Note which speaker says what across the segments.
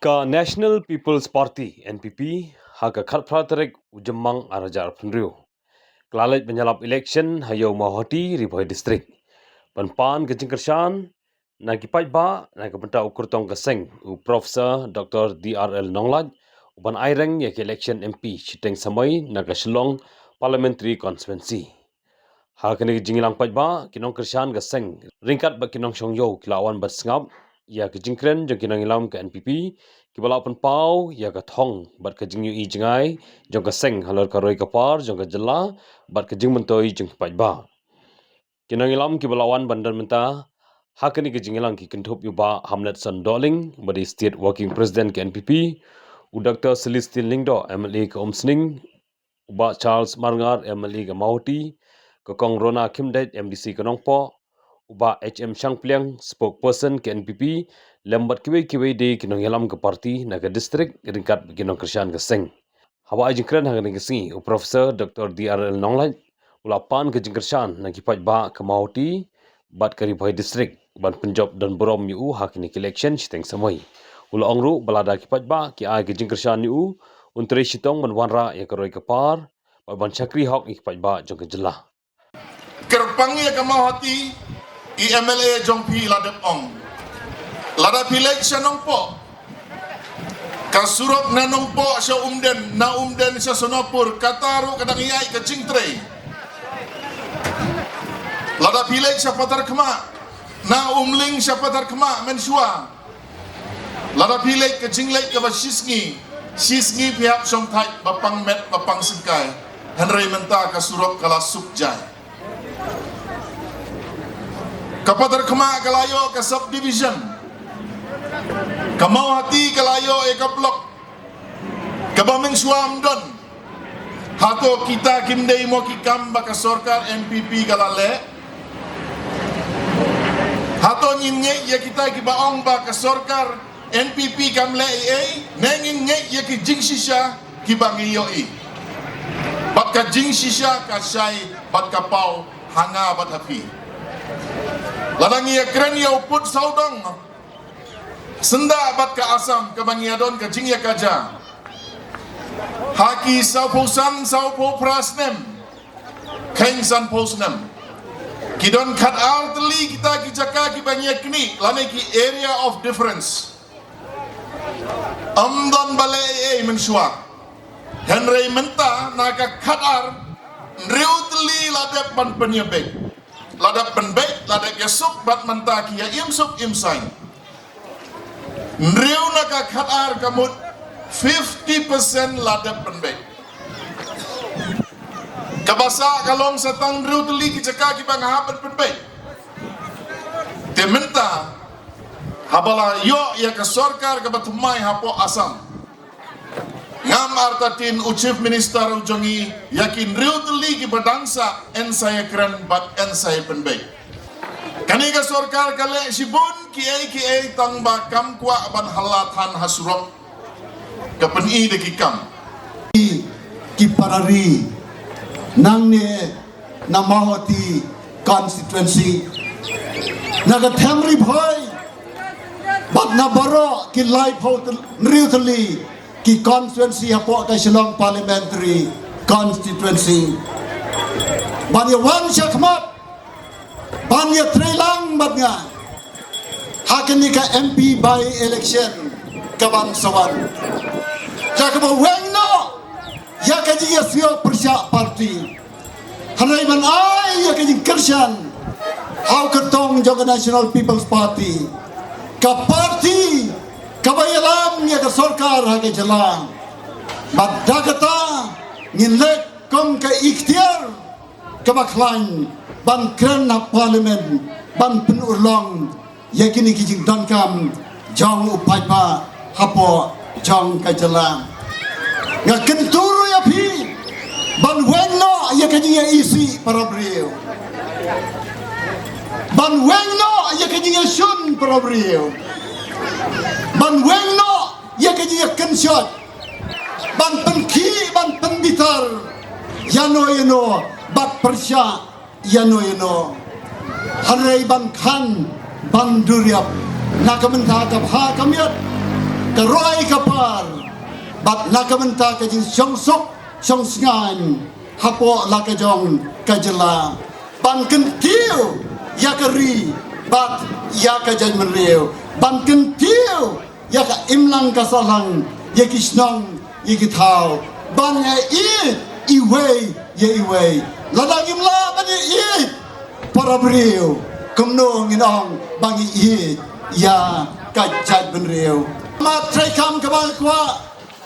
Speaker 1: Ka National People's Party NPP haga kharpratarek ujemang arajar penriu. Kelalit menyalap election hayo mahoti Ribhoi district. Panpan kejingkersan nagi pajba nagi benta ukur tong keseng u Profesor Dr. DRL Nonglaj uban aireng yak election MP chiteng samai naga Shillong Parliamentary Constituency. Hakani jingilang pajba kinong kersan keseng ringkat ba kinong shongyo kilawan bersengap ya kejingkren jong kinong ilam ke NPP kibala penpau ya ka thong bat ka jingyu i jingai jong ka seng halor ka roi ka par jong ka jela bat ka jing mentoi jong ka pajba kinong ilam kibalawan bandan menta hakani ka jingilang ki kentup yuba Hamlet Sandoling badi state working president ke NPP u Dr. Celestine Lingdo MLA ke Omsning uba Charles Marngar MLA ke Mauti ke Kong Rona Kimdet MDC ke Nongpo uba HM Shangpliang spokesperson ke NPP lembat kiwe de kinong yalam ke parti na ke district ringkat kinong kersian ke seng hawa jingkran hang ke singi u Profesor Dr. DRL Nonglaj ulapan ke jingkersan na kipat ba ke Mauti bat ke Ribhoi district ban penjob dan borom yu hakini election siteng samai ula ongru balada kipat ba ki ai ke jingkersan yu untri sitong menwanra ya ke roi ke par ban chakri hok kipat ba jong ke jelah
Speaker 2: kerpangi ke Mauti MLA jong pi ladap ong lada pilek siya nongpo kasurok na nongpo siya umden siya sonopur kataru kadang iyay ka jingtre lada pilek siya patar kema na umling siya patar kema mensua lada pilek ka jinglek ka basisngi pihak siyong thai bapang met bapang singkay Henry menta kasurok kala sukjay kapatar kema kalayo ka subdivision Kamau hati kalayo blok kabaming suam don hato kita kimdei mo kikam baka sorkar NPP kalale hato nyinge ya kita kibaong baka sorkar NPP kamle nengin nge ya ki jing shisha kibangiyo bat ka jing shisha ka syai bat ka pau hanga bat hapi ladangi ya kren ya uput saudang senda bat ka asam ke bangiadon ke jingya kaja haki sauposan saupo prasnem kengsan posnem kidon kat arteli kita kijaka ki bangia kini lane ki area of difference amdon bale mensua Henry menta naga kadar reuteli ladap ban penyebek ladap penbek ladap yasuk bat menta ki ya imsuk imsain Ndriu naka khatar kamut 50% ladap penbek. Kabasa kalong satang ndriu teli kijaka kibang hapan penbek. Tementa habala yo ya kasorkar kabatumai hapo asam. Ngam artatin u chief minister ujongi yakin ndriu teli kibadangsa en saya keren bat en saya penbek. Kaniga sorkar kale sibun kiai tang bakam kwa ban halatan hasurok kapan i de kikam
Speaker 3: ki parari nang ne namahoti constituency naga thamri bhoi bat na baro ki live hot nriutli ki constituency hapo ka Shillong Parliamentary Constituency bani wan shakmat Banya trilang badnya hakini ka MP by election kabangsawan jaka wengno ya kaji yasyo persya party hanai man ai ya kaji kersan how kertong joga National People's Party ka party kabayalam ya ka sarkar ha ka jalan badagata nginlek kom ka ikhtiar kabaklain ban kren na parlimen ban penurlong yakini kijing dankam jong upaipa hapo jong kajala nga kenturu ya pi ban wengno yakini ya isi para brio ban wengno yakini ya shun para brio ban wengno yakini ya kenshot ban penki ban penbitar yano bat persya yano harai ban khan ban duriap nakamenta ka bha kamyat ka roi sarkar bat nakamenta ka jing syongsok syongsngan hapo la ka jong ka jela ban kentiu ya keri bat ya ka jan menriu ban kentiu ya ka imlang ka salang ya kisnong ya kitau ban ya iwe ya iwe ladang imla ban ya para beriu kumno nginong bangi ya ka jan menriu mat trai kam ka bang kwa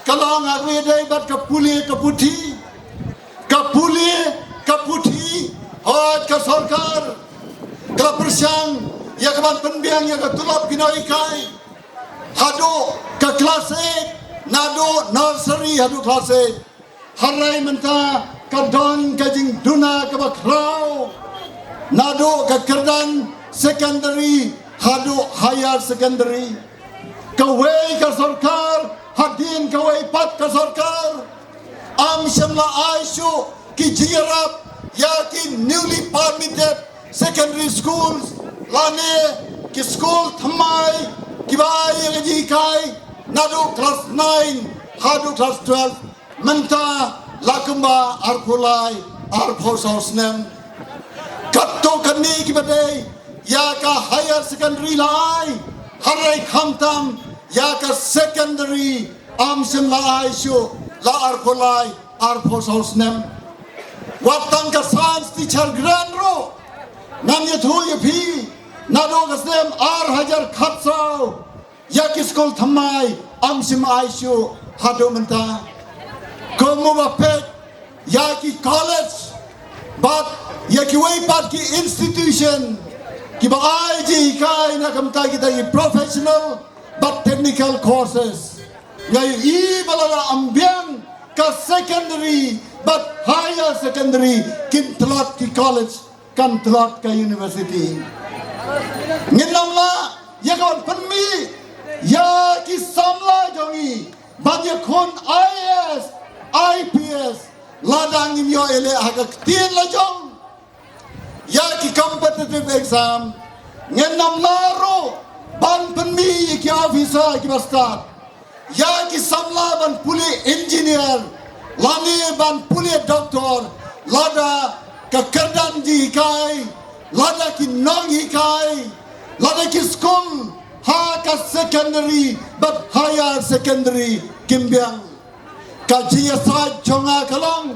Speaker 3: kalong agwe dai bat ka puli ka puthi hot ka sarkar ka persiang ya ka ban penbiang ya ka tulap kinoi kai hado ka kelas 8 nado nursery hado kelas 8 harai menta ka don ka jing duna ka bakrau nado ka kerdan secondary hado higher secondary kawai ka sarkar hadin kawai pat ka sarkar am shamla aishu ki jirap ya ki newly permitted secondary schools lane ki school thamai ki bai ji kai nadu class 9 hadu class 12 menta lakumba arpulai arphososnem katto kani ki badai ya ka higher secondary lai harai khamtam ya ka secondary am shamla aishu la arpulai arphososnem watang ka science teacher grand ro nam ye thu ye phi nado gasem hajar khatsau ya ki school thamai amsim aishu hado menta komo bapet ya ki college but ya ki way pat ki institution ki ba ai ji kai na kamta ki dai professional but technical courses ngai I balala ambiang ka secondary but higher secondary kin telat ki college kan telat ka university nginam la ya kawan penmi ya ki samla jongi bat ya khon IAS IPS ladang im yo ele aga tien la jong ya ki competitive exam nginam la ro ban penmi ki officer ki bastat ya ki samla ban puli engineer lani ban puli doktor lada ka kerdan ji kai lada ki nong hi kai lada ki school ha ka secondary but higher secondary kimbyang ka ji sa chonga kalong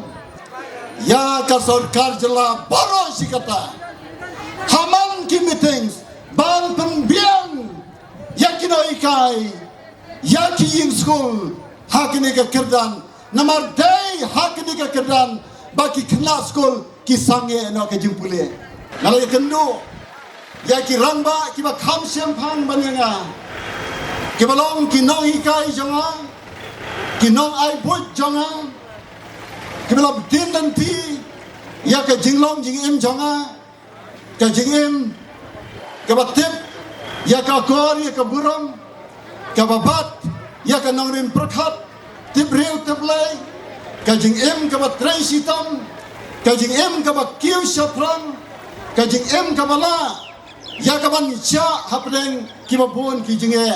Speaker 3: ya ka sarkar jela baro sikata haman ki meetings ban pembiang yakinoi kai yaki in school hakini ka kerdan namar day hakini ka kerdan baki kena school ki sange no ke jimpule nalo ya kendo yaki rangba ki ba kham champagne banenga ki balong ki nong ikai jonga ki nong ai bot jonga ki balong tin nanti ya ka jinglong jing em jonga ka jing em ka batip ya ka kor ya ka burong ka babat ya ka nong rim prakhat tip reu tip lay ka jing em ka bat trai sitam ka jing em ka ba kiu shaprang ka jing em ka bala ya ka ban cha hapdeng ki ba bon ki jing e